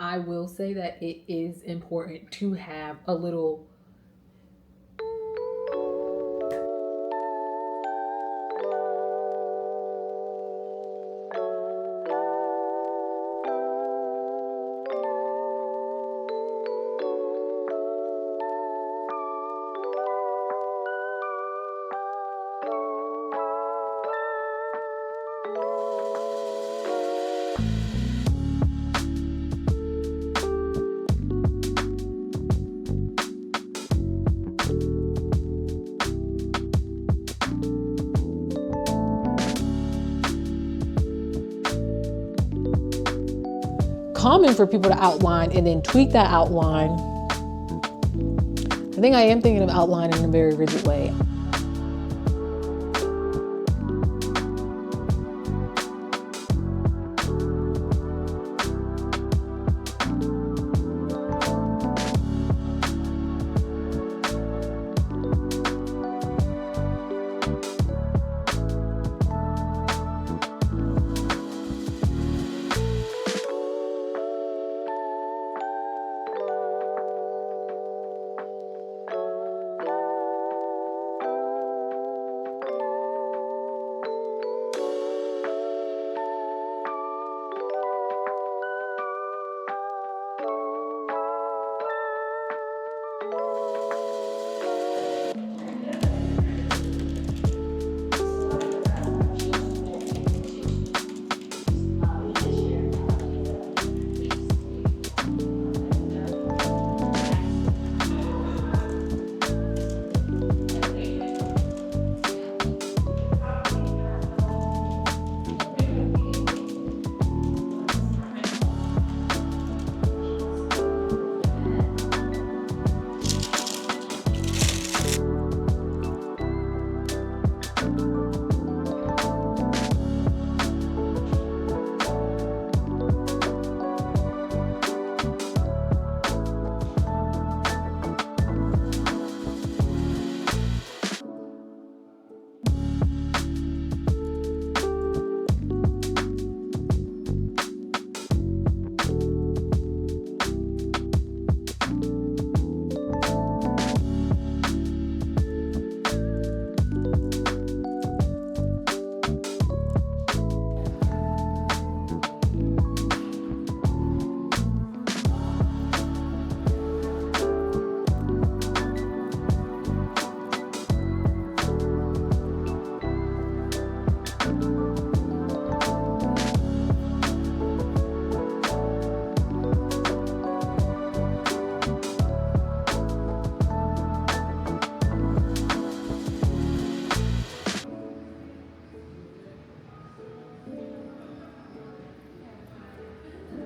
I will say that it is important to have a little common for people to outline and then tweak that outline. I think I am thinking of outlining in a very rigid way.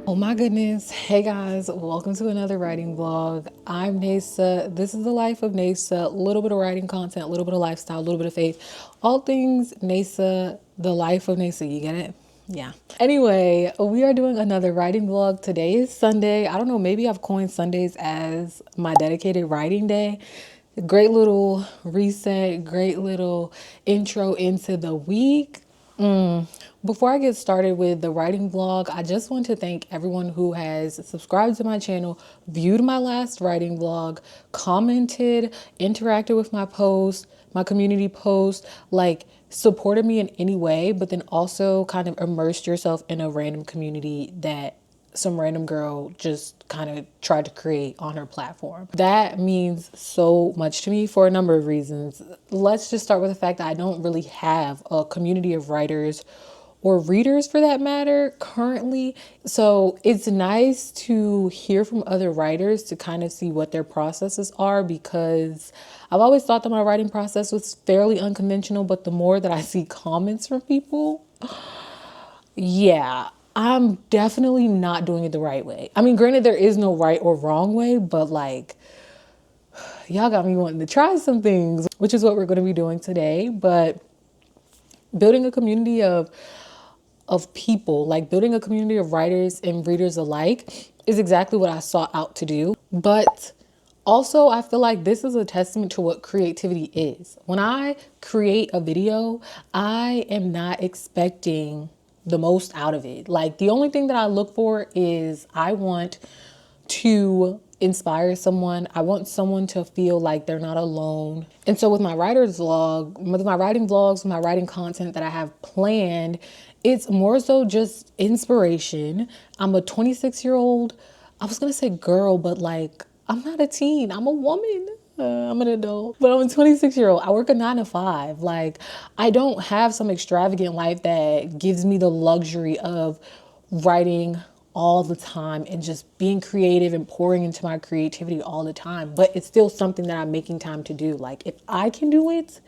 Oh my goodness. Hey guys, welcome to another writing vlog. I'm Nasa. This is the life of Nasa. A little bit of writing content, a little bit of lifestyle, a little bit of faith. All things Nasa, the life of Nasa. You get it? Yeah. Anyway, we are doing another writing vlog. Today is Sunday. I don't know, maybe I've coined Sundays as my dedicated writing day. Great little reset, great little intro into the week. Before I get started with the writing vlog, I just want to thank everyone who has subscribed to my channel, viewed my last writing vlog, commented, interacted with my post, my community post, like supported me in any way, but then also kind of immersed yourself in a random community that some random girl just kind of tried to create on her platform. That means so much to me for a number of reasons. Let's just start with the fact that I don't really have a community of writers or readers for that matter currently. So it's nice to hear from other writers to kind of see what their processes are, because I've always thought that my writing process was fairly unconventional, but the more that I see comments from people, yeah, I'm definitely not doing it the right way. I mean, granted, there is no right or wrong way, but like, y'all got me wanting to try some things, which is what we're going to be doing today. But building a community of people, like building a community of writers and readers alike, is exactly what I sought out to do. But also, I feel like this is a testament to what creativity is. When I create a video, I am not expecting the most out of it. Like, the only thing that I look for is I want to inspire someone. I want someone to feel like they're not alone. And so with my writer's vlog, with my writing vlogs, my writing content that I have planned, it's more so just inspiration. I'm a 26-year-old, I was gonna say girl, but like, I'm not a teen, I'm a woman. I'm an adult, but I'm a 26-year-old. I work a 9 to 5. Like, I don't have some extravagant life that gives me the luxury of writing all the time and just being creative and pouring into my creativity all the time. But it's still something that I'm making time to do. Like, if I can do it,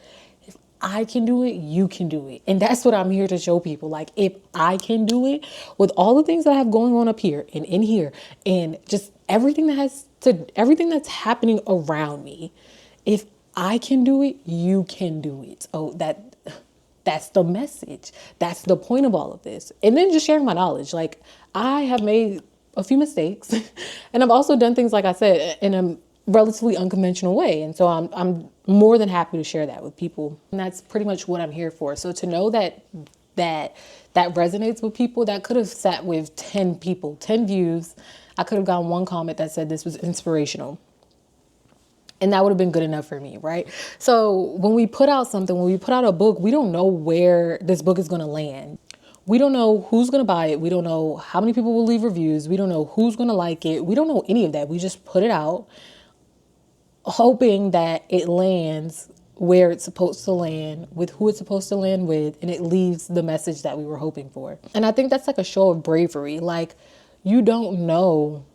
you can do it. And that's what I'm here to show people. Like, if I can do it with all the things that I have going on up here and in here and just everything that's happening around me, if I can do it, you can do it. Oh, that's the message. That's the point of all of this. And then just sharing my knowledge. Like, I have made a few mistakes and I've also done things, like I said, in a relatively unconventional way. And so I'm more than happy to share that with people. And that's pretty much what I'm here for. So to know that resonates with people, that could have sat with 10 people, 10 views. I could have gotten one comment that said this was inspirational. And that would have been good enough for me, right? So when we put out something, when we put out a book, we don't know where this book is going to land. We don't know who's going to buy it. We don't know how many people will leave reviews. We don't know who's going to like it. We don't know any of that. We just put it out, hoping that it lands where it's supposed to land, with who it's supposed to land with, and it leaves the message that we were hoping for. And I think that's like a show of bravery. Like, you don't know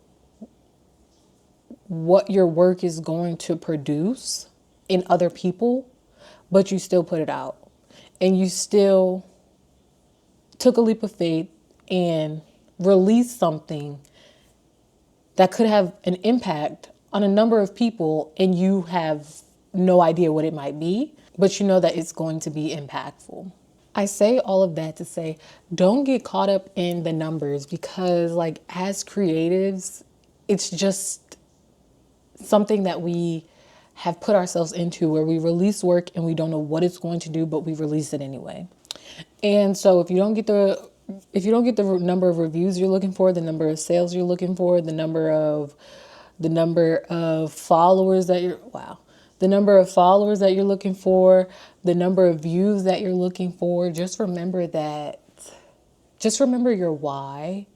what your work is going to produce in other people, but you still put it out and you still took a leap of faith and released something that could have an impact on a number of people, and you have no idea what it might be, but you know that it's going to be impactful. I say all of that to say, don't get caught up in the numbers, because like, as creatives, it's just something that we have put ourselves into, where we release work and we don't know what it's going to do, but we release it anyway. And so if you don't get the number of reviews you're looking for, the number of sales you're looking for, the number of followers that the number of followers that you're looking for, the number of views that you're looking for, just remember your why.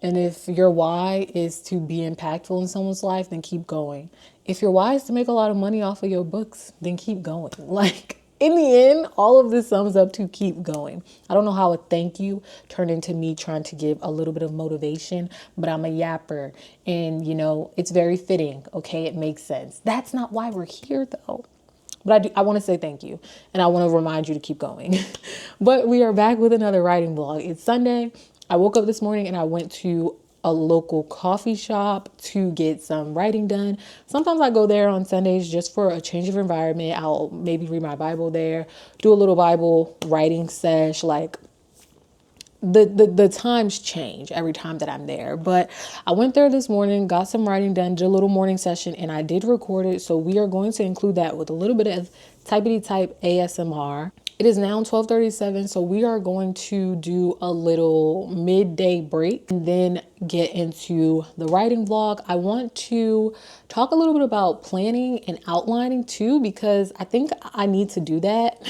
And if your why is to be impactful in someone's life, then keep going. If your why is to make a lot of money off of your books, then keep going. Like, in the end, all of this sums up to keep going. I don't know how a thank you turned into me trying to give a little bit of motivation, but I'm a yapper, and it's very fitting. Okay, it makes sense. That's not why we're here though. But I want to say thank you, and I want to remind you to keep going. But we are back with another writing vlog. It's Sunday. I woke up this morning and I went to a local coffee shop to get some writing done. Sometimes I go there on Sundays just for a change of environment. I'll maybe read my Bible there, do a little Bible writing sesh. Like, the times change every time that I'm there. But I went there this morning, got some writing done, did a little morning session, and I did record it. So we are going to include that with a little bit of typity type ASMR. It is now 12:37, so we are going to do a little midday break and then get into the writing vlog. I want to talk a little bit about planning and outlining too, because I think I need to do that.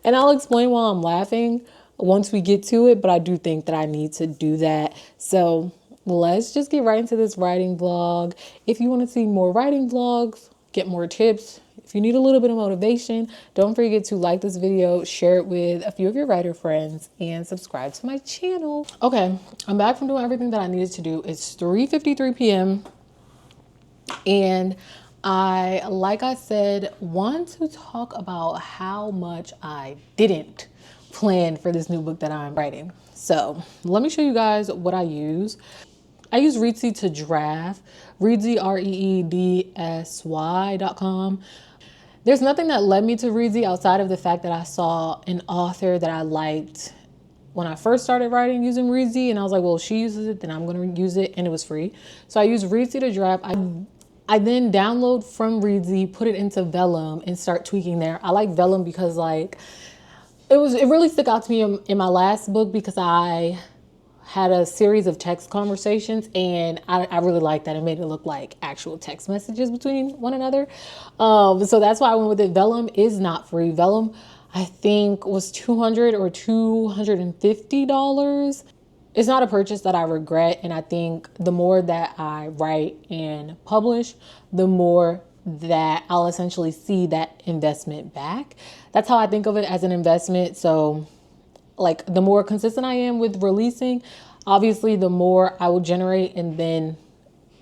And I'll explain while I'm laughing once we get to it, but I do think that I need to do that. So let's just get right into this writing vlog. If you want to see more writing vlogs, get more tips, if you need a little bit of motivation, don't forget to like this video, share it with a few of your writer friends, and subscribe to my channel. Okay, I'm back from doing everything that I needed to do. It's 3:53 p.m. and like I said, want to talk about how much I didn't plan for this new book that I'm writing. So let me show you guys what I use. I use Reedsy to draft. Reedsy, reedsy.com. There's nothing that led me to Reedsy outside of the fact that I saw an author that I liked when I first started writing using Reedsy, and I was like, well, she uses it, then I'm going to use it, and it was free. So I use Reedsy to draft. I then download from Reedsy, put it into Vellum, and start tweaking there. I like Vellum because, like, it really stuck out to me in my last book because I had a series of text conversations, and I really liked that. It made it look like actual text messages between one another. So that's why I went with it. Vellum is not free. Vellum, I think, was $200 or $250. It's not a purchase that I regret, and I think the more that I write and publish, the more that I'll essentially see that investment back. That's how I think of it, as an investment. So like the more consistent I am with releasing, obviously the more I will generate and then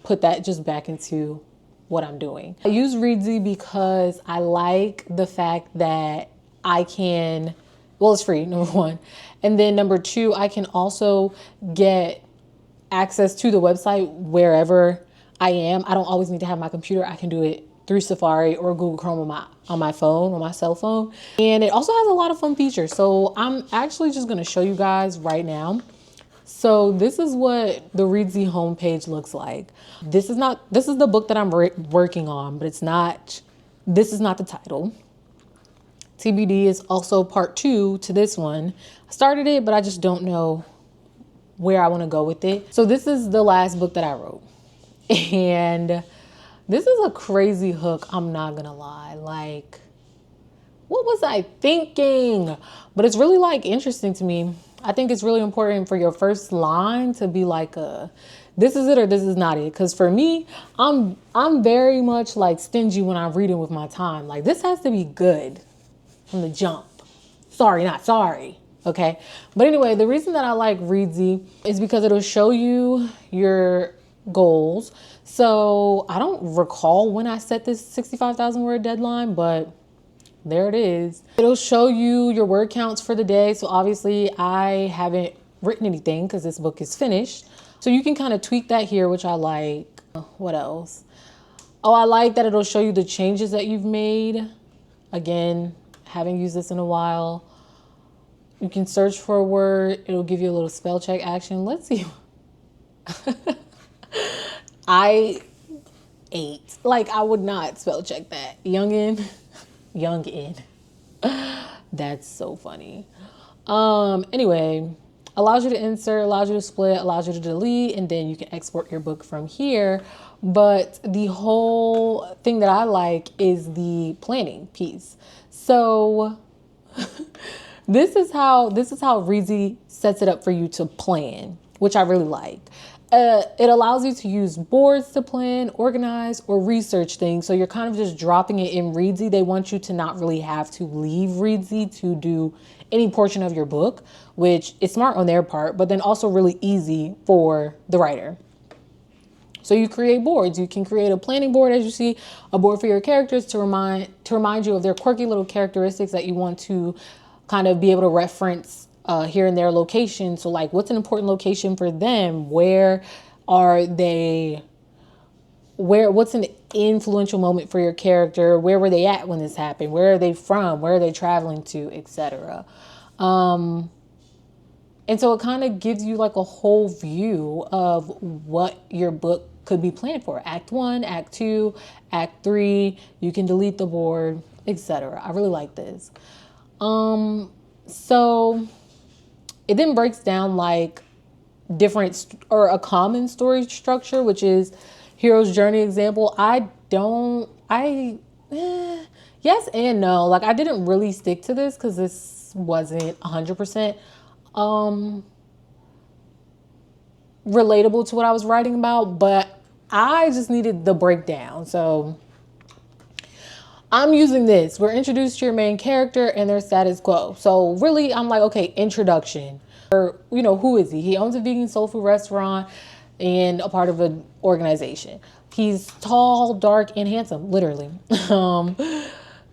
put that just back into what I'm doing. I use Reedsy because I like the fact that I can, well, it's free, number one. And then number two, I can also get access to the website wherever I am. I don't always need to have my computer. I can do it through Safari or Google Chrome on my phone, on my cell phone. And it also has a lot of fun features. So I'm actually just gonna show you guys right now. So this is what the Reedsy homepage looks like. This is the book that I'm working on, but this is not the title. TBD is also part 2 to this one. I started it, but I just don't know where I want to go with it. So this is the last book that I wrote. And this is a crazy hook, I'm not gonna lie. Like, what was I thinking? But it's really like interesting to me. I think it's really important for your first line to be like this is it or this is not it. Because for me, I'm very much like stingy when I'm reading with my time. Like, this has to be good from the jump. Sorry, not sorry. Okay. But anyway, the reason that I like Reedsy is because it'll show you your goals. So I don't recall when I set this 65,000 word deadline, but there it is. It'll show you your word counts for the day. So obviously I haven't written anything because this book is finished. So you can kind of tweak that here, which I like. What else? Oh, I like that it'll show you the changes that you've made. Again, haven't used this in a while. You can search for a word. It'll give you a little spell check action. Let's see. I ate. Like, I would not spell check that. Youngin. That's so funny. Anyway, allows you to insert, allows you to split, allows you to delete, and then you can export your book from here. But the whole thing that I like is the planning piece. So this is how Reedsy sets it up for you to plan, which I really like. It allows you to use boards to plan, organize, or research things. So you're kind of just dropping it in Reedsy. They want you to not really have to leave Reedsy to do any portion of your book, which is smart on their part, but then also really easy for the writer. So you create boards. You can create a planning board, as you see, a board for your characters to remind you of their quirky little characteristics that you want to kind of be able to reference here and there location. So like, what's an important location for them? Where are they? What's an influential moment for your character? Where were they at when this happened? Where are they from? Where are they traveling to, etc. And so it kind of gives you like a whole view of what your book could be planned for. Act 1, Act 2, Act 3. You can delete the board, etc. I really like this. So it then breaks down like or a common story structure, which is hero's journey example. Yes and no. Like, I didn't really stick to this because this wasn't 100% relatable to what I was writing about, but I just needed the breakdown. So I'm using this. We're introduced to your main character and their status quo. So really, I'm like, okay, introduction. Or, who is he? He owns a vegan soul food restaurant and a part of an organization. He's tall, dark, and handsome, literally.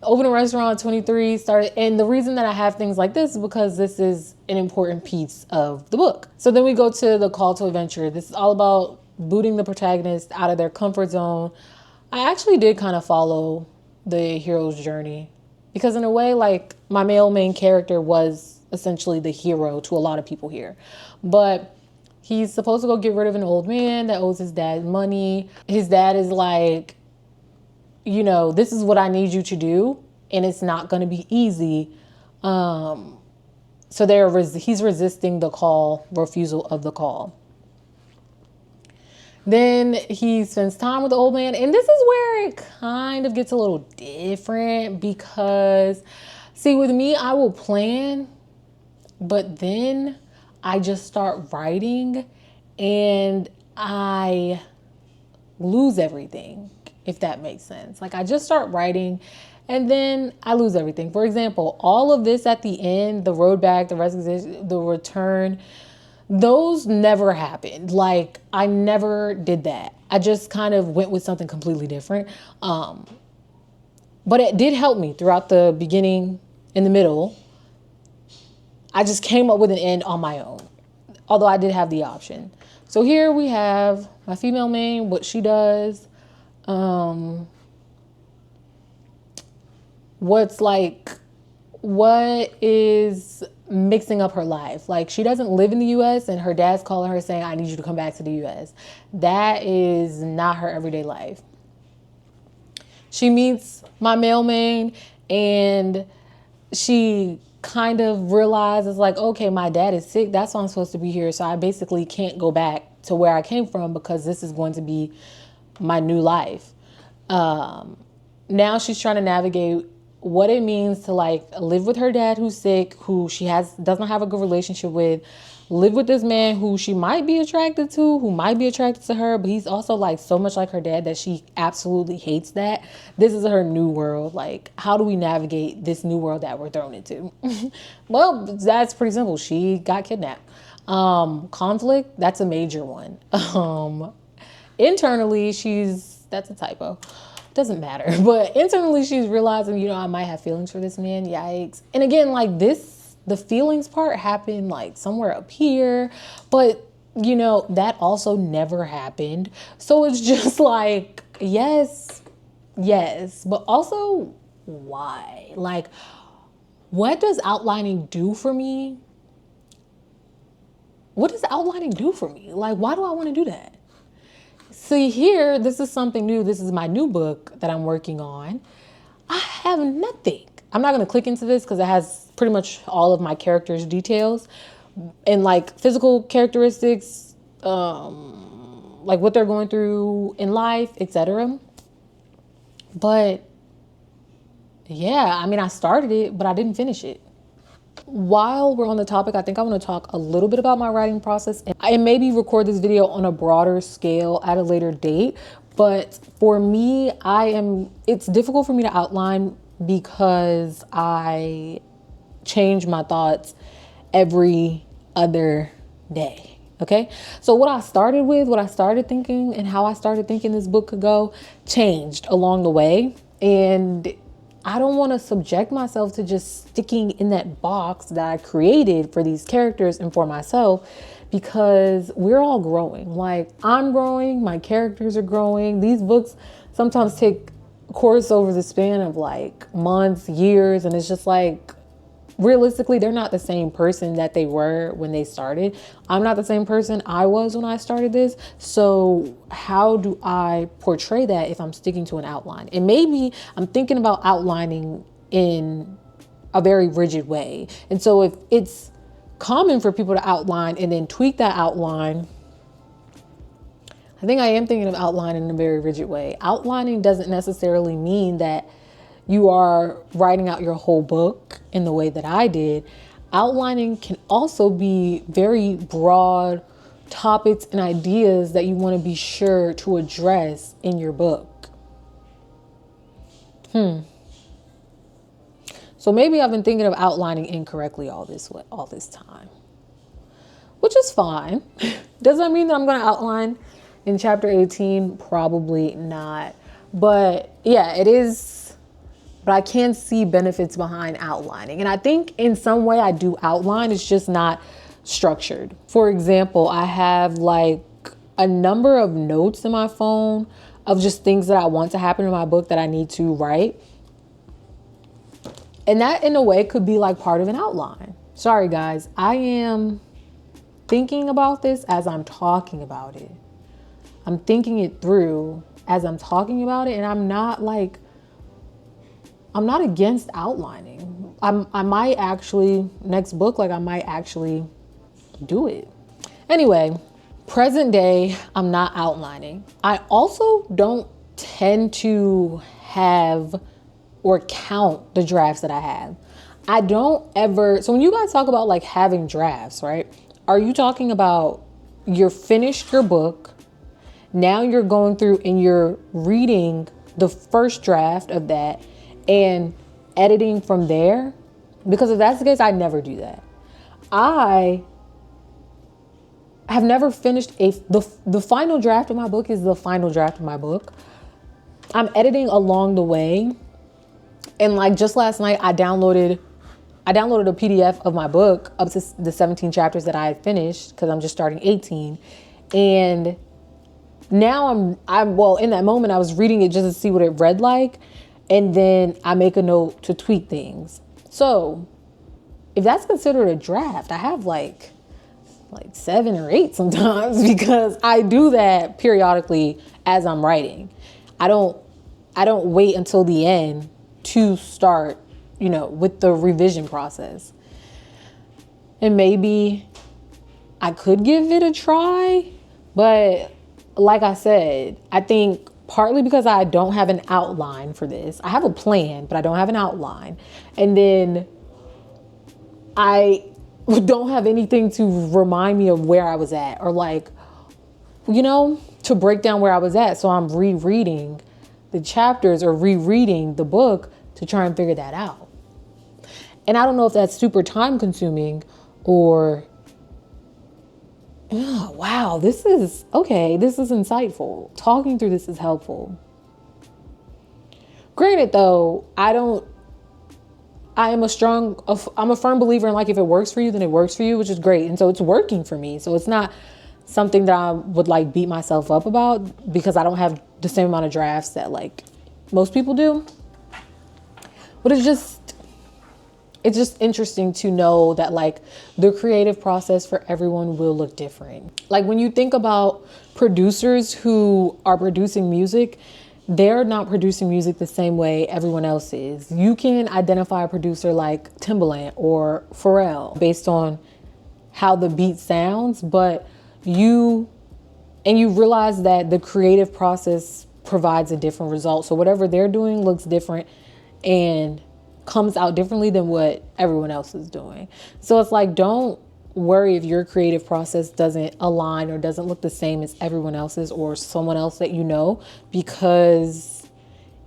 Opened a restaurant at 23, started, and the reason that I have things like this is because this is an important piece of the book. So then we go to the call to adventure. This is all about booting the protagonist out of their comfort zone. I actually did kind of follow the hero's journey because in a way, like, my male main character was essentially the hero to a lot of people here. But he's supposed to go get rid of an old man that owes his dad money. His dad is like, this is what I need you to do, and it's not going to be easy. So he's resisting the refusal of the call. Then he spends time with the old man. And this is where it kind of gets a little different because, see, with me, I will plan, but then I just start writing and I lose everything, if that makes sense. Like I just start writing and then I lose everything. For example, all of this at the end, the road back, the return, those never happened. Like I never did that. I just kind of went with something completely different. But it did help me throughout the beginning and the middle. I just came up with an end on my own, although I did have the option. So here we have my female main, what she does, what is mixing up her life. Like she doesn't live in the US and her dad's calling her saying, I need you to come back to the US. That is not her everyday life. She meets my male main and she kind of realizes like, okay, my dad is sick. That's why I'm supposed to be here. So I basically can't go back to where I came from because this is going to be my new life. Now she's trying to navigate what it means to like live with her dad who's sick, who she doesn't have a good relationship with, live with this man who she might be attracted to, who might be attracted to her, but he's also like so much like her dad that she absolutely hates that. This is her new world. Like, how do we navigate this new world that we're thrown into? Well, that's pretty simple. She got kidnapped. Conflict, that's a major one. Internally, that's a typo. Doesn't matter. But internally, she's realizing, I might have feelings for this man. Yikes. And again, like the feelings part happened like somewhere up here. But, that also never happened. So it's just like, yes. But also, why? Like, what does outlining do for me? What does outlining do for me? Like, why do I want to do that? See here, this is something new. This is my new book that I'm working on. I have nothing. I'm not going to click into this because it has pretty much all of my characters' details and like physical characteristics, like what they're going through in life, etc. But yeah, I mean, I started it, but I didn't finish it. While we're on the topic, I think I want to talk a little bit about my writing process and maybe record this video on a broader scale at a later date. But for me, it's difficult for me to outline because I change my thoughts every other day. Okay. So what I started thinking and how I started thinking this book could go changed along the way. And I don't want to subject myself to just sticking in that box that I created for these characters and for myself, because we're all growing. Like I'm growing, my characters are growing. These books sometimes take course over the span of like months, years, and it's just like, realistically, they're not the same person that they were when they started. I'm not the same person I was when I started this. So how do I portray that if I'm sticking to an outline? And maybe I'm thinking about outlining in a very rigid way. And so if it's common for people to outline and then tweak that outline, I think I am thinking of outlining in a very rigid way. Outlining doesn't necessarily mean that you are writing out your whole book in the way that I did. Outlining can also be very broad topics and ideas that you want to be sure to address in your book. So maybe I've been thinking of outlining incorrectly all this time, which is fine. Does that mean that I'm going to outline in chapter 18? Probably not. But yeah, it is. But I can see benefits behind outlining. And I think in some way I do outline. It's just not structured. For example, I have like a number of notes in my phone of just things that I want to happen in my book that I need to write. And that in a way could be like part of an outline. Sorry guys, I am thinking about this as I'm talking about it. I'm thinking it through as I'm talking about it. And I'm not like I'm not against outlining. I might actually, next book, like I might actually do it. Anyway, present day, I'm not outlining. I also don't tend to have or count the drafts that I have. I don't ever, so when you guys talk about like having drafts, right? Are you talking about you're finished your book, now you're going through and you're reading the first draft of that and editing from there? Because if that's the case, I never do that. I have never finished the final draft of my book is the final draft of my book. I'm editing along the way. And like just last night, I downloaded a PDF of my book up to the 17 chapters that I had finished because I'm just starting 18. And now I'm well, in that moment I was reading it just to see what it read like, and then I make a note to tweak things. So if that's considered a draft, I have like 7 or 8 sometimes because I do that periodically as I'm writing. I don't wait until the end to start, with the revision process. And maybe I could give it a try, but like I said, I think partly because I don't have an outline for this. I have a plan, but I don't have an outline. And then I don't have anything to remind me of where I was at or to break down where I was at. So I'm rereading the chapters or rereading the book to try and figure that out. And I don't know if that's super time consuming or, oh, wow, this is insightful. Talking through this is helpful. Granted though, I'm a firm believer in like, if it works for you, then it works for you, which is great. And so it's working for me. So it's not something that I would like beat myself up about because I don't have the same amount of drafts that like most people do. But it's just interesting to know that like the creative process for everyone will look different. Like when you think about producers who are producing music, they're not producing music the same way everyone else is. You can identify a producer like Timbaland or Pharrell based on how the beat sounds, but you realize that the creative process provides a different result. So whatever they're doing looks different and comes out differently than what everyone else is doing. So it's like, don't worry if your creative process doesn't align or doesn't look the same as everyone else's or someone else that you know, because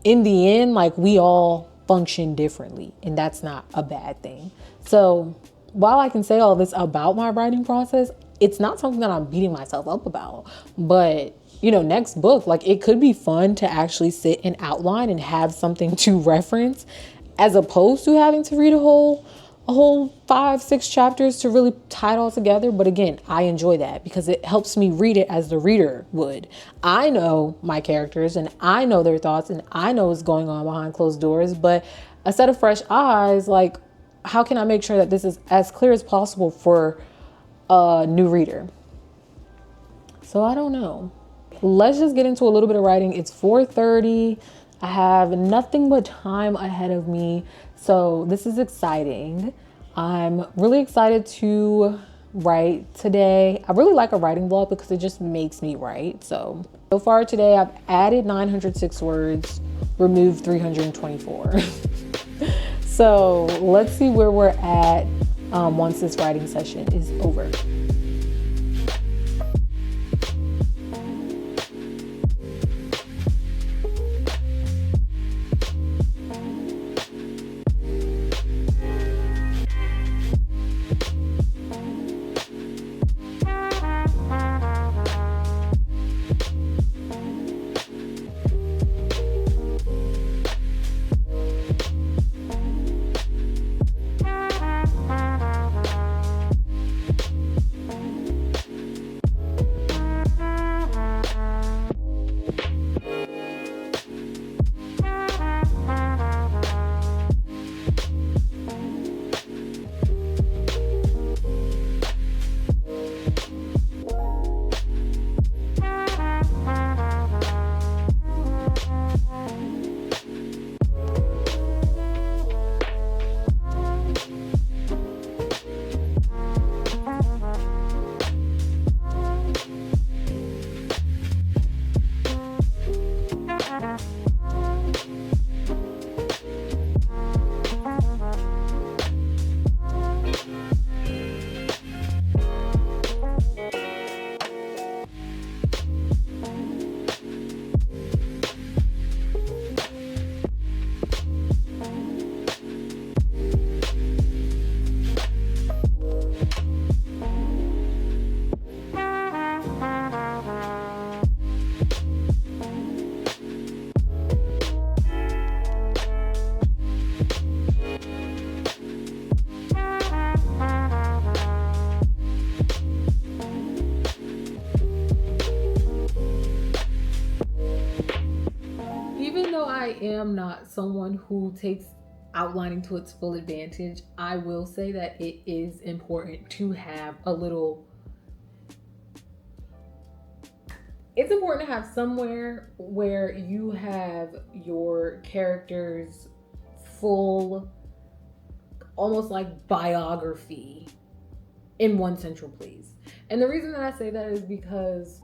in the end, like we all function differently and that's not a bad thing. So while I can say all this about my writing process, it's not something that I'm beating myself up about. But next book, like it could be fun to actually sit and outline and have something to reference as opposed to having to read a whole 5-6 chapters to really tie it all together. But again, I enjoy that because it helps me read it as the reader would. I know my characters and I know their thoughts and I know what's going on behind closed doors, but a set of fresh eyes, like how can I make sure that this is as clear as possible for a new reader? So I don't know. Let's just get into a little bit of writing. It's 4:30. I have nothing but time ahead of me. So this is exciting. I'm really excited to write today. I really like a writing blog because it just makes me write. So far today, I've added 906 words, removed 324. So let's see where we're at once this writing session is over. I am not someone who takes outlining to its full advantage, I will say that it is important to have a little, it's important to have somewhere where you have your character's full, almost like biography in one central place. And the reason that I say that is because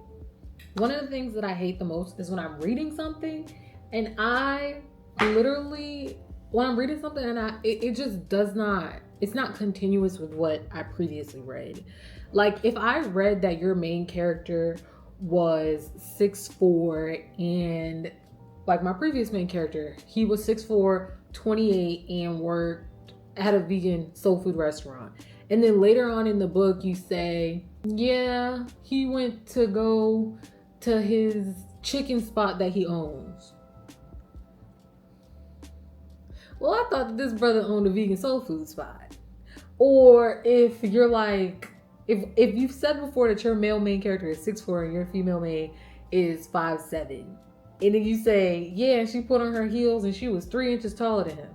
one of the things that I hate the most is when I'm reading something and I literally, when I'm reading something and it just does not, it's not continuous with what I previously read. Like if I read that your main character was 6'4", and like my previous main character, he was 6'4", 28, and worked at a vegan soul food restaurant. And then later on in the book, you say, yeah, he went to go to his chicken spot that he owns. Well, I thought that this brother owned a vegan soul food spot. Or if you're like, if you've said before that your male main character is 6'4" and your female main is 5'7", and then you say, yeah, she put on her heels and she was 3 inches taller than him.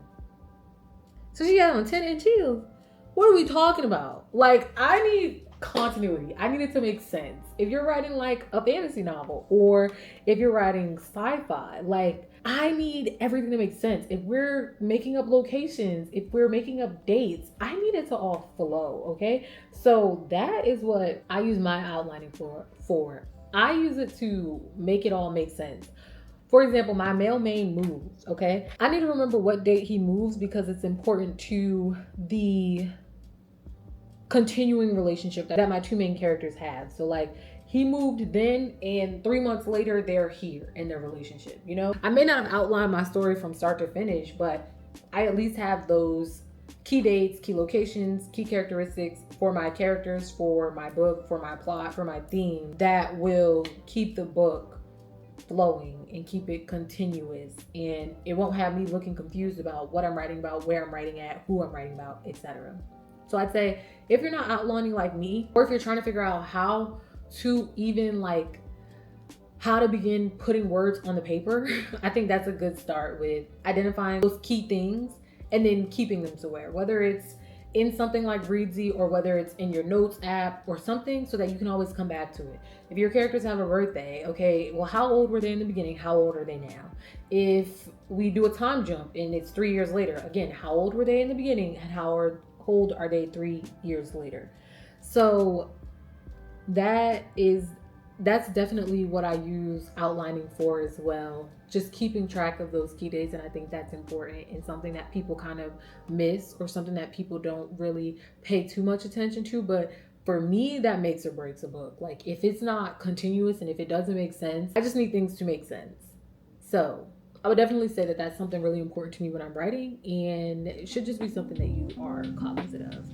So she had on 10-inch heels. What are we talking about? Like, I need continuity. I need it to make sense. If you're writing like a fantasy novel or if you're writing sci-fi, like I need everything to make sense. If we're making up locations, if we're making up dates, I need it to all flow, okay? So that is what I use my outlining for. I use it to make it all make sense. For example, my male main moves, okay? I need to remember what date he moves because it's important to the continuing relationship that my two main characters have. So like he moved then and 3 months later they're here in their relationship, you know? I may not have outlined my story from start to finish, but I at least have those key dates, key locations, key characteristics for my characters, for my book, for my plot, for my theme that will keep the book flowing and keep it continuous, and it won't have me looking confused about what I'm writing about, where I'm writing at, who I'm writing about, etc. So I'd say if you're not outlining like me, or if you're trying to figure out how to even like how to begin putting words on the paper, I think that's a good start with identifying those key things and then keeping them somewhere, whether it's in something like Readsy or whether it's in your notes app or something, so that you can always come back to it. If your characters have a birthday, okay, well, how old were they in the beginning? How old are they now? If we do a time jump and it's 3 years later, again, how old were they in the beginning and how old are they 3 years later? So that's definitely what I use outlining for as well. Just keeping track of those key dates. And I think that's important and something that people kind of miss, or something that people don't really pay too much attention to. But for me, that makes or breaks a book. Like if it's not continuous and if it doesn't make sense, I just need things to make sense. So I would definitely say that that's something really important to me when I'm writing, and it should just be something that you are cognizant of.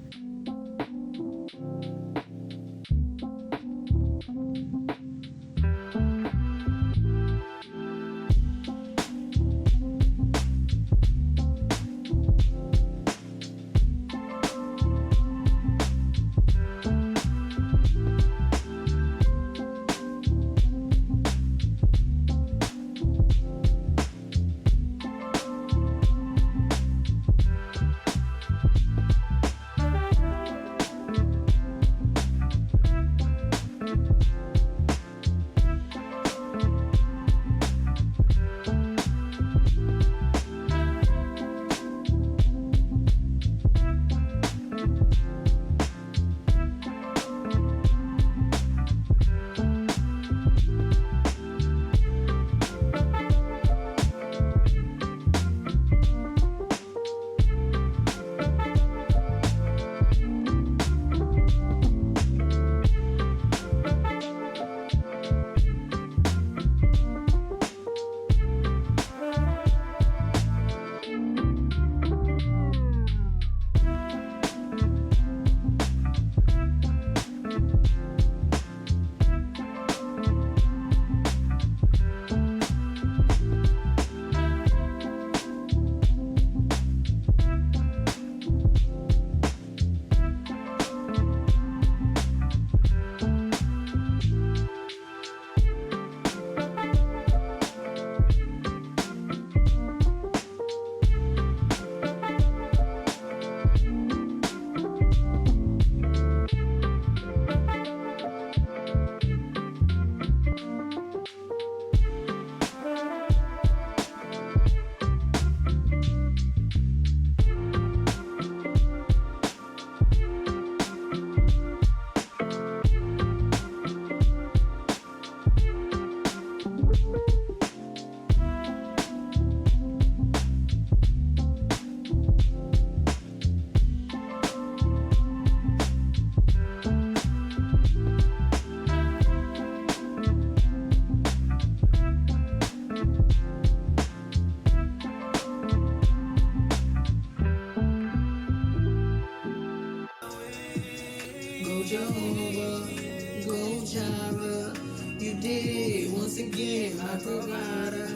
my provider,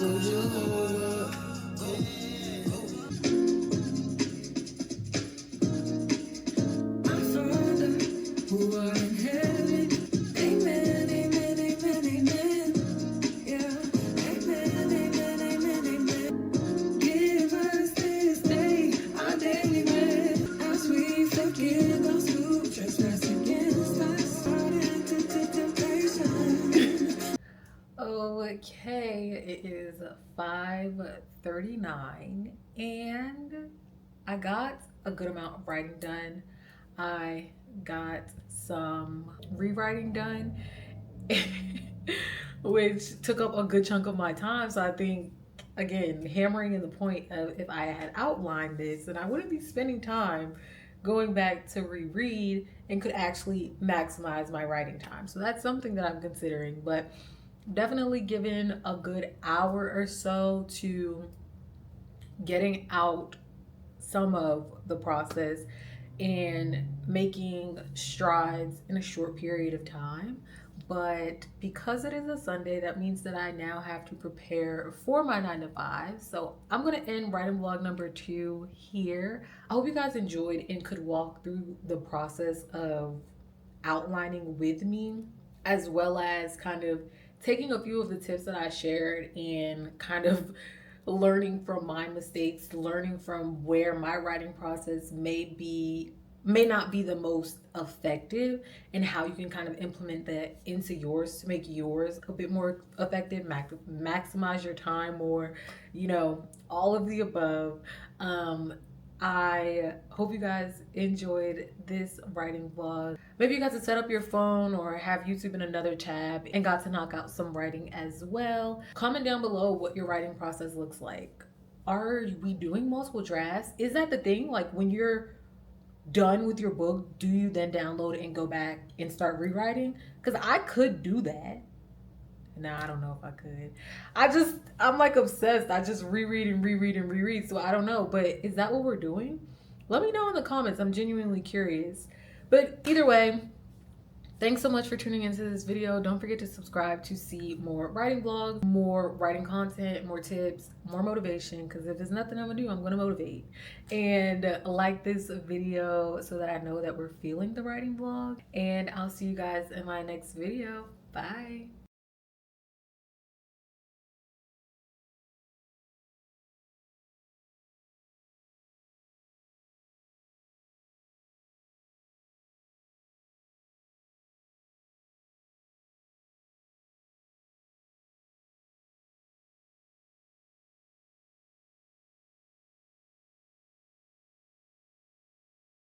oh Jehovah. My Father, who art in heaven, amen, amen, amen, amen. Yeah, amen, amen, amen, amen. Give us this day our daily bread, as we forgive those who trespass against us. Not into temptation. Okay, it is 5:39 and I got a good amount of writing done. I got some rewriting done, which took up a good chunk of my time. So I think, again, hammering in the point of if I had outlined this, then I wouldn't be spending time going back to reread and could actually maximize my writing time. So that's something that I'm considering, but definitely given a good hour or so to getting out some of the process and making strides in a short period of time. But because it is a Sunday, that means that I now have to prepare for my 9 to 5. So I'm going to end writing vlog number 2 here. I hope you guys enjoyed and could walk through the process of outlining with me, as well as kind of taking a few of the tips that I shared and kind of learning from my mistakes, learning from where my writing process may not be the most effective, and how you can kind of implement that into yours to make yours a bit more effective, maximize your time, or all of the above. I hope you guys enjoyed this writing vlog. Maybe you got to set up your phone or have YouTube in another tab and got to knock out some writing as well. Comment down below what your writing process looks like. Are we doing multiple drafts? Is that the thing? Like, when you're done with your book, do you then download it and go back and start rewriting? Because I could do that. No, I don't know if I could. I'm like obsessed. I just reread and reread and reread. So I don't know. But is that what we're doing? Let me know in the comments. I'm genuinely curious. But either way, thanks so much for tuning into this video. Don't forget to subscribe to see more writing vlogs, more writing content, more tips, more motivation. Because if there's nothing I'm going to do, I'm going to motivate. And like this video so that I know that we're feeling the writing vlog. And I'll see you guys in my next video. Bye.